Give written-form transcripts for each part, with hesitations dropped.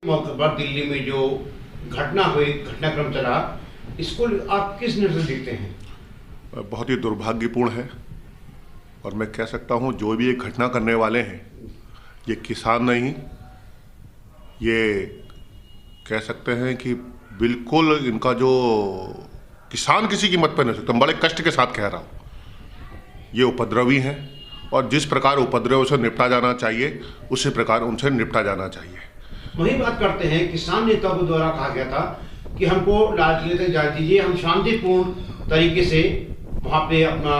मौके पर दिल्ली में जो घटना हुई, घटनाक्रम चला, इसको आप किस नजर से देखते हैं? बहुत ही दुर्भाग्यपूर्ण है और मैं कह सकता हूं जो भी ये घटना करने वाले हैं ये किसान नहीं, ये कह सकते हैं कि बिल्कुल इनका जो किसान किसी कीमत पर नहीं सकता, बड़े कष्ट के साथ कह रहा हूं, ये उपद्रवी हैं और जिस प्रकार उपद्रव से निपटा जाना चाहिए उसी प्रकार उनसे निपटा जाना चाहिए। वही बात करते हैं, किसान नेताओं के द्वारा कहा गया था कि हमको लाल किले तक जा दीजिए, हम शांतिपूर्ण तरीके से वहां पे अपना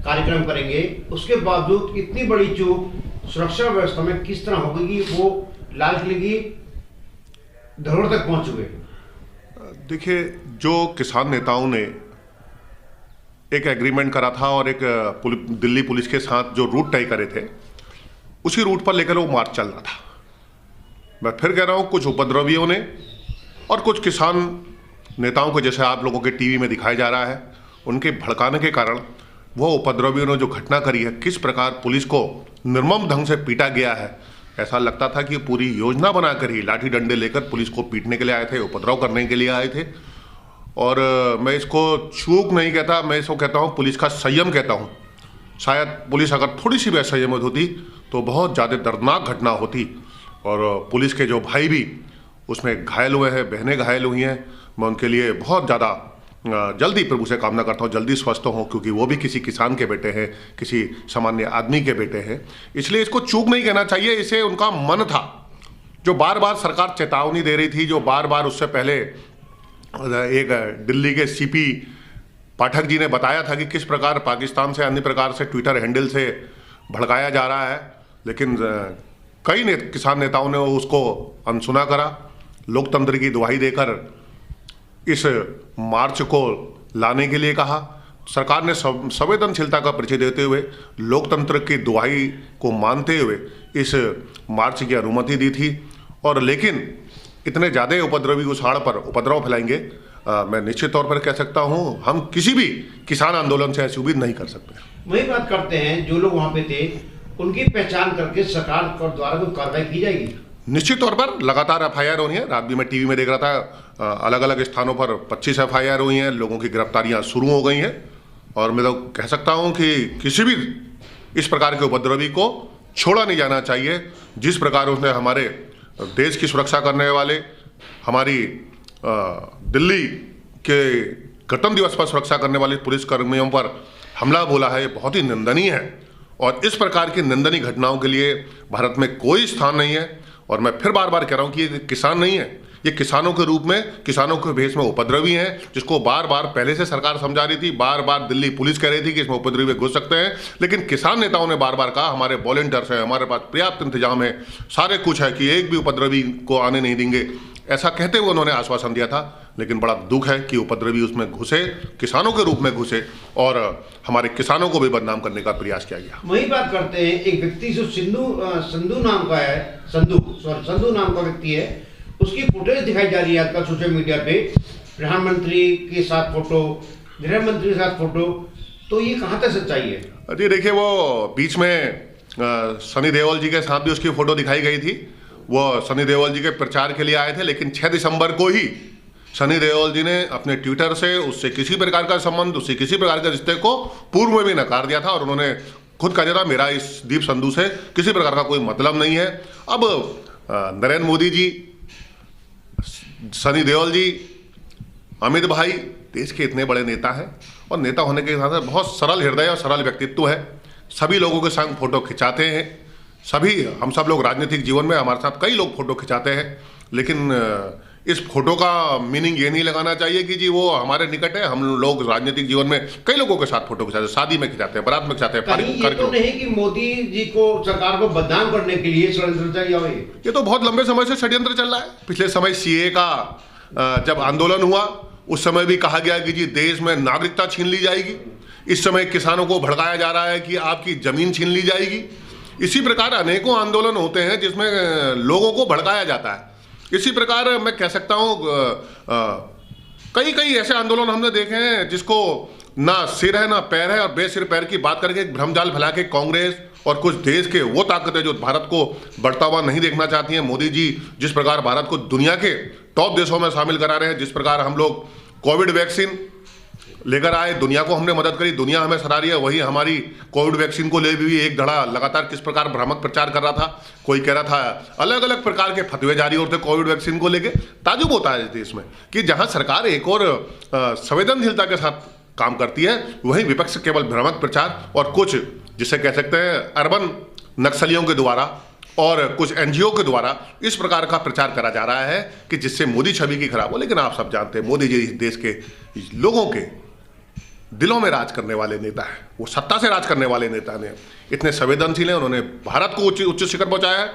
कार्यक्रम करेंगे। उसके बावजूद इतनी बड़ी चूक सुरक्षा व्यवस्था में किस तरह होगी कि वो लाल किले की धरोहर तक पहुंच चुके? देखिए, जो किसान नेताओं ने एक एग्रीमेंट करा था और एक दिल्ली पुलिस के साथ जो रूट तय करे थे उसी रूट पर लेकर वो मार्च चल रहा था। मैं फिर कह रहा हूं, कुछ उपद्रवियों ने और कुछ किसान नेताओं को, जैसे आप लोगों के टीवी में दिखाया जा रहा है, उनके भड़काने के कारण वो उपद्रवियों ने जो घटना करी है, किस प्रकार पुलिस को निर्मम ढंग से पीटा गया है, ऐसा लगता था कि पूरी योजना बनाकर ही लाठी डंडे लेकर पुलिस को पीटने के लिए आए थे, उपद्रव करने के लिए आए थे। और मैं इसको चूक नहीं कहता, मैं इसको कहता हूँ पुलिस का संयम कहता हूँ। शायद पुलिस अगर थोड़ी सी भी असंयमित होती तो बहुत ज़्यादा दर्दनाक घटना होती। और पुलिस के जो भाई भी उसमें घायल हुए हैं, बहनें घायल हुई हैं, मैं उनके लिए बहुत ज़्यादा जल्दी प्रभु से कामना करता हूँ जल्दी स्वस्थ हों, क्योंकि वो भी किसी किसान के बेटे हैं, किसी सामान्य आदमी के बेटे हैं। इसलिए इसको चूक नहीं कहना चाहिए, इसे उनका मन था। जो बार बार सरकार चेतावनी दे रही थी, जो बार बार उससे पहले एक दिल्ली के सीपी पाठक जी ने बताया था कि किस प्रकार पाकिस्तान से अन्य प्रकार से ट्विटर हैंडल से भड़काया जा रहा है, लेकिन कई किसान नेताओं ने उसको अनसुना करा। लोकतंत्र की दुहाई देकर इस मार्च को लाने के लिए कहा। सरकार ने संवेदनशीलता का परिचय देते हुए लोकतंत्र की दुहाई को मानते हुए इस मार्च की अनुमति दी थी। और लेकिन इतने ज़्यादा उपद्रवी उछाड़ पर उपद्रव फैलाएंगे, मैं निश्चित तौर पर कह सकता हूं हम किसी भी किसान आंदोलन से ऐसी उम्मीद नहीं कर सकते। वही बात करते हैं, जो लोग वहां पे थे उनकी पहचान करके सरकार द्वारा कोई कार्रवाई की जाएगी? निश्चित तौर पर लगातार एफआईआर हो रही है। रात भी मैं टीवी में देख रहा था, अलग अलग स्थानों पर 25 एफआईआर हुई हैं, लोगों की गिरफ्तारियां शुरू हो गई हैं। और मैं तो कह सकता हूं कि किसी भी इस प्रकार के उपद्रवी को छोड़ा नहीं जाना चाहिए। जिस प्रकार उसने हमारे देश की सुरक्षा करने वाले, हमारी दिल्ली के गणतंत्र दिवस पर सुरक्षा करने वाले पुलिसकर्मियों पर हमला बोला है, ये बहुत ही निंदनीय है। और इस प्रकार की निंदनीय घटनाओं के लिए भारत में कोई स्थान नहीं है। और मैं फिर बार बार कह रहा हूं कि ये किसान नहीं है, ये किसानों के रूप में, किसानों के भेष में उपद्रवी हैं, जिसको बार बार पहले से सरकार समझा रही थी। बार बार दिल्ली पुलिस कह रही थी कि इसमें उपद्रवी घुस सकते हैं, लेकिन किसान नेताओं ने बार बार कहा हमारे वॉलंटियर्स हैं, हमारे पास पर्याप्त इंतजाम है, सारे कुछ है कि एक भी उपद्रवी को आने नहीं देंगे। ऐसा कहते हुए उन्होंने आश्वासन दिया था, लेकिन बड़ा दुख है कि उपद्रवी उसमें घुसे, किसानों के रूप में घुसे और हमारे किसानों को भी बदनाम करने का प्रयास किया गया। वही बात करते हैं, एक व्यक्ति जो संधू नाम का है, संधू नाम का व्यक्ति है, उसकी फुटेज दिखाई जा रही है आजकल सोशल मीडिया पे, प्रधानमंत्री के साथ फोटो, गृह मंत्री के साथ फोटो, तो ये कहाँ तक सच्चाई है? जी देखिए, वो बीच में सनी देओल जी के साथ भी उसकी फोटो दिखाई गई थी। वो सनी देओल जी के प्रचार के लिए आए थे, लेकिन 6 दिसंबर को ही सनी देओल जी ने अपने ट्विटर से उससे किसी प्रकार का संबंध, उससे किसी प्रकार के रिश्ते को पूर्व में भी नकार दिया था। और उन्होंने खुद कहा था मेरा इस दीप संधू से किसी प्रकार का कोई मतलब नहीं है। अब नरेंद्र मोदी जी, सनी देओल जी, अमित भाई देश के इतने बड़े नेता हैं और नेता होने के साथ बहुत सरल हृदय और सरल व्यक्तित्व है। सभी लोगों के संग फोटो खिंचाते हैं, सभी हम सब लोग राजनीतिक जीवन में हमारे साथ कई लोग फोटो खिंचाते हैं, लेकिन इस फोटो का मीनिंग ये नहीं लगाना चाहिए कि जी वो हमारे निकट है। हम लोग राजनीतिक जीवन में कई लोगों के साथ फोटो खिंचाते हैं, शादी में खिंचाते हैं, बारात में खिंचाते हैं। ये तो नहीं कि मोदी जी को, सरकार को बदनाम करने के लिए षड्यंत्र चल रहा है? ये तो बहुत लंबे समय से षड्यंत्र चल रहा है। पिछले समय सीए का जब आंदोलन हुआ उस समय भी कहा गया कि जी देश में नागरिकता छीन ली जाएगी। इस समय किसानों को भड़काया जा रहा है कि आपकी जमीन छीन ली जाएगी। इसी प्रकार अनेकों आंदोलन होते हैं जिसमें लोगों को भड़काया जाता है। इसी प्रकार मैं कह सकता हूँ कई कई ऐसे आंदोलन हमने देखे हैं जिसको ना सिर है ना पैर है, और बेसिर पैर की बात करके भ्रमजाल फैला के कांग्रेस और कुछ देश के वो ताकतें जो भारत को बढ़ता हुआ नहीं देखना चाहती हैं। मोदी जी जिस प्रकार भारत को दुनिया के टॉप देशों में शामिल करा रहे हैं, जिस प्रकार हम लोग कोविड वैक्सीन लेकर आए, दुनिया को हमने मदद करी, दुनिया हमें सराह रही है, वही हमारी कोविड वैक्सीन को ले भी एक धड़ा लगातार किस प्रकार भ्रामक प्रचार कर रहा था। कोई कह रहा था, अलग अलग प्रकार के फतवे जारी होते कोविड वैक्सीन को लेके। ताजुब होता है इस देश में कि जहां सरकार एक और संवेदनशीलता के साथ काम करती है, वहीं विपक्ष केवल भ्रामक प्रचार और कुछ जिसे कह सकते हैं अर्बन नक्सलियों के द्वारा और कुछ एनजीओ के द्वारा इस प्रकार का प्रचार करा जा रहा है कि जिससे मोदी छवि की खराब हो। लेकिन आप सब जानते हैं मोदी जी इस देश के लोगों के दिलों में राज करने वाले नेता है, वो सत्ता से राज करने वाले नेता ने, इतने संवेदनशील हैं, उन्होंने भारत को उच्च शिखर पहुंचाया है।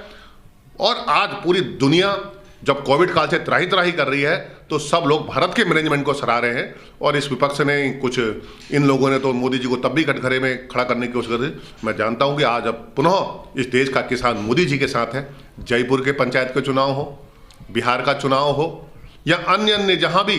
और आज पूरी दुनिया जब कोविड काल से त्राही त्राही कर रही है तो सब लोग भारत के मैनेजमेंट को सराह रहे हैं। और इस विपक्ष ने कुछ इन लोगों ने तो मोदी जी को तब भी कटघरे में खड़ा करने की कोशिश करी। मैं जानता हूं कि आज अब पुनः इस देश का किसान मोदी जी के साथ है। जयपुर के पंचायत के चुनाव हो, बिहार का चुनाव हो या अन्य अन्य जहां भी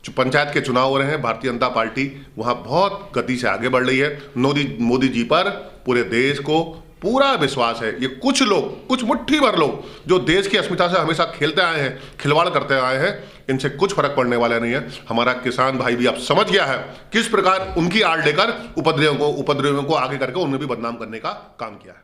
जो पंचायत के चुनाव हो रहे हैं, भारतीय जनता पार्टी वहां बहुत गति से आगे बढ़ रही है। मोदी जी पर पूरे देश को पूरा विश्वास है। ये कुछ लोग, कुछ मुट्ठी भर लोग जो देश की अस्मिता से हमेशा खेलते आए हैं, खिलवाड़ करते आए हैं, इनसे कुछ फर्क पड़ने वाला नहीं है। हमारा किसान भाई भी अब समझ गया है किस प्रकार उनकी आड़ लेकर उपद्रवियों को आगे करके उन्हें भी बदनाम करने का काम किया है।